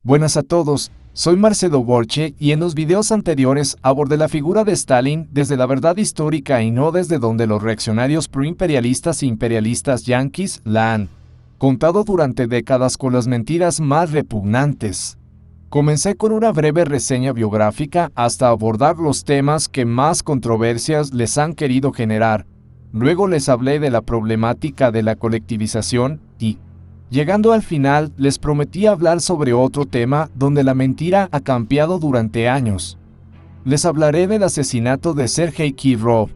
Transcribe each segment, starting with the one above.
Buenas a todos, soy Marcelo Borche y en los videos anteriores abordé la figura de Stalin desde la verdad histórica y no desde donde los reaccionarios proimperialistas e imperialistas yanquis la han contado durante décadas con las mentiras más repugnantes. Comencé con una breve reseña biográfica hasta abordar los temas que más controversias les han querido generar. Luego les hablé de la problemática de la colectivización y, llegando al final, les prometí hablar sobre otro tema donde la mentira ha campeado durante años. Les hablaré del asesinato de Sergei Kirov.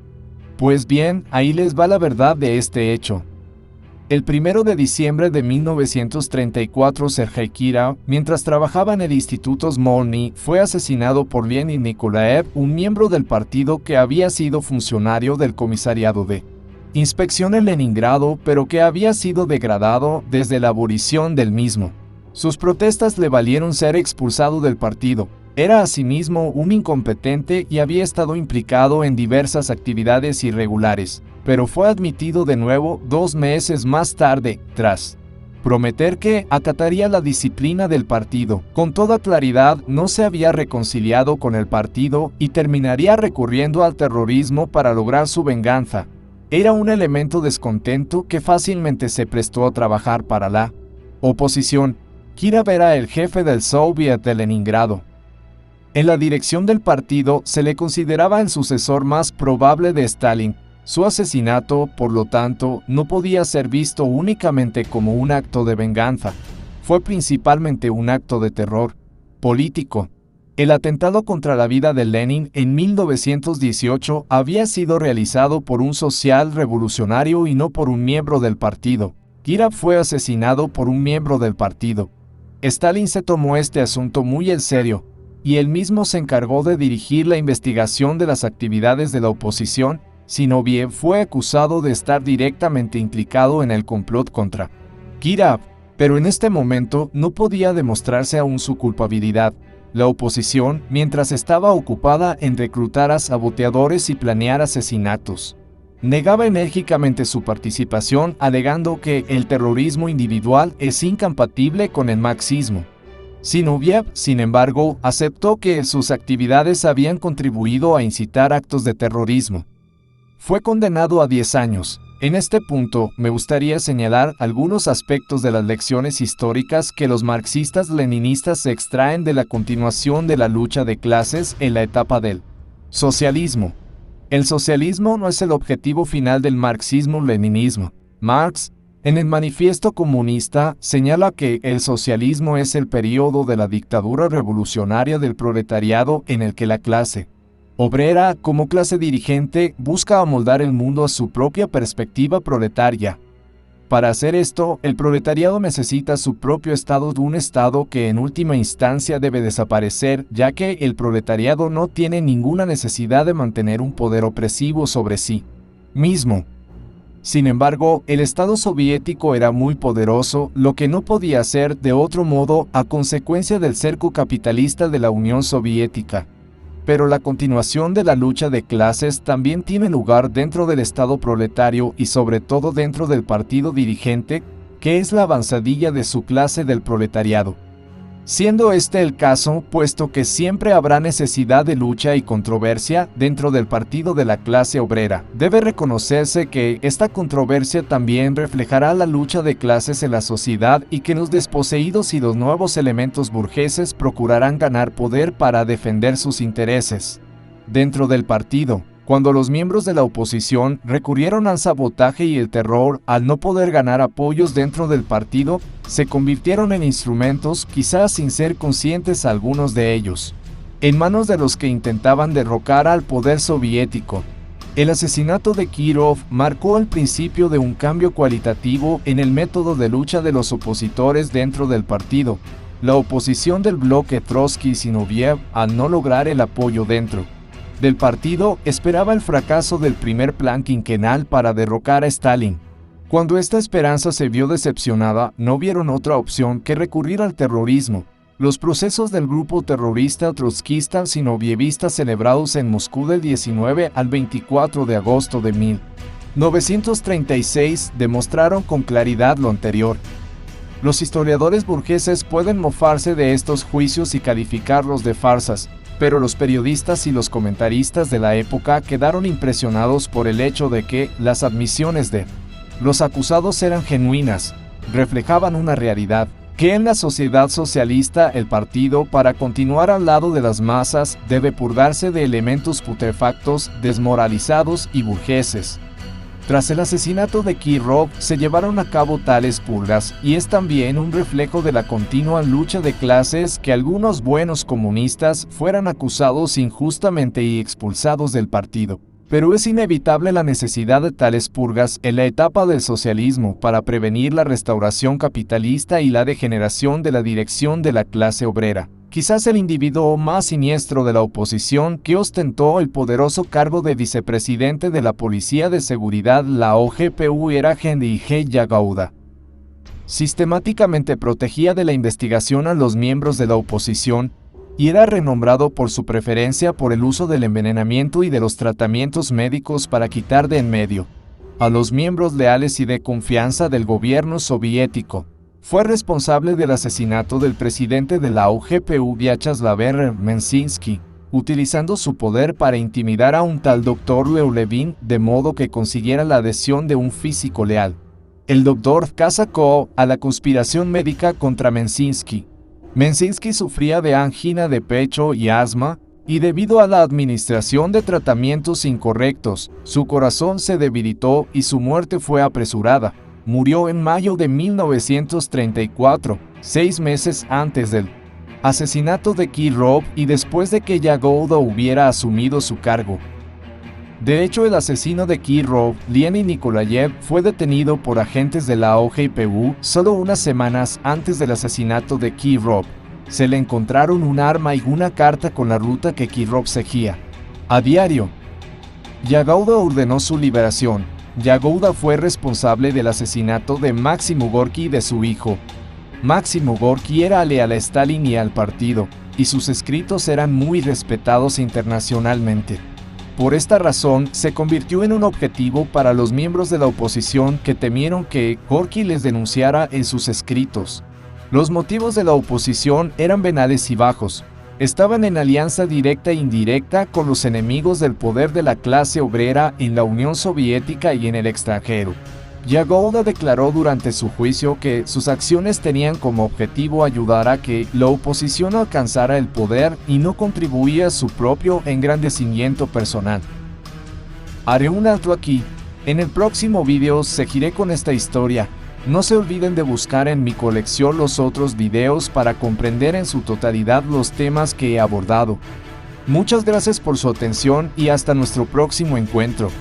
Pues bien, ahí les va la verdad de este hecho. El 1 de diciembre de 1934, Sergei Kirov, mientras trabajaba en el Instituto Smolny, fue asesinado por Lenin Nikolaev, un miembro del partido que había sido funcionario del Comisariado de Inspección en Leningrado, pero que había sido degradado desde la abolición del mismo. Sus protestas le valieron ser expulsado del partido. Era asimismo un incompetente y había estado implicado en diversas actividades irregulares, pero fue admitido de nuevo 2 meses más tarde, tras prometer que acataría la disciplina del partido. Con toda claridad, no se había reconciliado con el partido y terminaría recurriendo al terrorismo para lograr su venganza. Era un elemento descontento que fácilmente se prestó a trabajar para la oposición. Kirov era el jefe del Soviet de Leningrado. En la dirección del partido se le consideraba el sucesor más probable de Stalin. Su asesinato, por lo tanto, no podía ser visto únicamente como un acto de venganza. Fue principalmente un acto de terror político. El atentado contra la vida de Lenin en 1918 había sido realizado por un social revolucionario y no por un miembro del partido. Kirov fue asesinado por un miembro del partido. Stalin se tomó este asunto muy en serio, y él mismo se encargó de dirigir la investigación de las actividades de la oposición. Zinoviev fue acusado de estar directamente implicado en el complot contra Kirov, pero en este momento no podía demostrarse aún su culpabilidad. La oposición, mientras estaba ocupada en reclutar a saboteadores y planear asesinatos, negaba enérgicamente su participación, alegando que el terrorismo individual es incompatible con el marxismo. Zinoviev, sin embargo, aceptó que sus actividades habían contribuido a incitar actos de terrorismo. Fue condenado a 10 años. En este punto, me gustaría señalar algunos aspectos de las lecciones históricas que los marxistas-leninistas se extraen de la continuación de la lucha de clases en la etapa del socialismo. El socialismo no es el objetivo final del marxismo-leninismo. Marx, en el Manifiesto Comunista, señala que el socialismo es el periodo de la dictadura revolucionaria del proletariado en el que la clase obrera, como clase dirigente, busca amoldar el mundo a su propia perspectiva proletaria. Para hacer esto, el proletariado necesita su propio estado, un estado que en última instancia debe desaparecer, ya que el proletariado no tiene ninguna necesidad de mantener un poder opresivo sobre sí mismo. Sin embargo, el Estado soviético era muy poderoso, lo que no podía ser de otro modo a consecuencia del cerco capitalista de la Unión Soviética. Pero la continuación de la lucha de clases también tiene lugar dentro del Estado proletario y sobre todo dentro del partido dirigente, que es la avanzadilla de su clase del proletariado. Siendo este el caso, puesto que siempre habrá necesidad de lucha y controversia dentro del partido de la clase obrera, debe reconocerse que esta controversia también reflejará la lucha de clases en la sociedad y que los desposeídos y los nuevos elementos burgueses procurarán ganar poder para defender sus intereses dentro del partido. Cuando los miembros de la oposición recurrieron al sabotaje y el terror al no poder ganar apoyos dentro del partido, se convirtieron en instrumentos, quizás sin ser conscientes algunos de ellos, en manos de los que intentaban derrocar al poder soviético. El asesinato de Kirov marcó el principio de un cambio cualitativo en el método de lucha de los opositores dentro del partido. La oposición del bloque Trotsky-Zinoviev, al no lograr el apoyo dentro del partido, esperaba el fracaso del primer plan quinquenal para derrocar a Stalin. Cuando esta esperanza se vio decepcionada, no vieron otra opción que recurrir al terrorismo. Los procesos del grupo terrorista trotskista zinovievista celebrados en Moscú del 19 al 24 de agosto de 1936 demostraron con claridad lo anterior. Los historiadores burgueses pueden mofarse de estos juicios y calificarlos de farsas, pero los periodistas y los comentaristas de la época quedaron impresionados por el hecho de que las admisiones de los acusados eran genuinas, reflejaban una realidad, que en la sociedad socialista el partido, para continuar al lado de las masas, debe purgarse de elementos putrefactos, desmoralizados y burgueses. Tras el asesinato de Kirov, se llevaron a cabo tales purgas, y es también un reflejo de la continua lucha de clases que algunos buenos comunistas fueran acusados injustamente y expulsados del partido. Pero es inevitable la necesidad de tales purgas en la etapa del socialismo para prevenir la restauración capitalista y la degeneración de la dirección de la clase obrera. Quizás el individuo más siniestro de la oposición que ostentó el poderoso cargo de vicepresidente de la Policía de Seguridad, la OGPU, era Henry G. Yagoda. Sistemáticamente protegía de la investigación a los miembros de la oposición y era renombrado por su preferencia por el uso del envenenamiento y de los tratamientos médicos para quitar de en medio a los miembros leales y de confianza del gobierno soviético. Fue responsable del asesinato del presidente de la OGPU, Vyacheslav Mensinsky, utilizando su poder para intimidar a un tal Dr. Leo Levin de modo que consiguiera la adhesión de un físico leal, el Dr. Kazakov, a la conspiración médica contra Mensinsky. Mensinsky sufría de angina de pecho y asma, y debido a la administración de tratamientos incorrectos, su corazón se debilitó y su muerte fue apresurada. Murió en mayo de 1934, 6 meses antes del asesinato de Kirov y después de que Yagoda hubiera asumido su cargo. De hecho, el asesino de Kirov, Leonid Nikolayev, fue detenido por agentes de la OGPU solo unas semanas antes del asesinato de Kirov. Se le encontraron un arma y una carta con la ruta que Kirov seguía a diario. Yagoda ordenó su liberación. Yagoda fue responsable del asesinato de Máximo Gorki y de su hijo. Máximo Gorki era leal a Stalin y al partido, y sus escritos eran muy respetados internacionalmente. Por esta razón, se convirtió en un objetivo para los miembros de la oposición que temieron que Gorki les denunciara en sus escritos. Los motivos de la oposición eran venales y bajos. Estaban en alianza directa e indirecta con los enemigos del poder de la clase obrera en la Unión Soviética y en el extranjero. Yagoda declaró durante su juicio que sus acciones tenían como objetivo ayudar a que la oposición alcanzara el poder y no contribuía a su propio engrandecimiento personal. Haré un alto aquí. En el próximo video seguiré con esta historia. No se olviden de buscar en mi colección los otros videos para comprender en su totalidad los temas que he abordado. Muchas gracias por su atención y hasta nuestro próximo encuentro.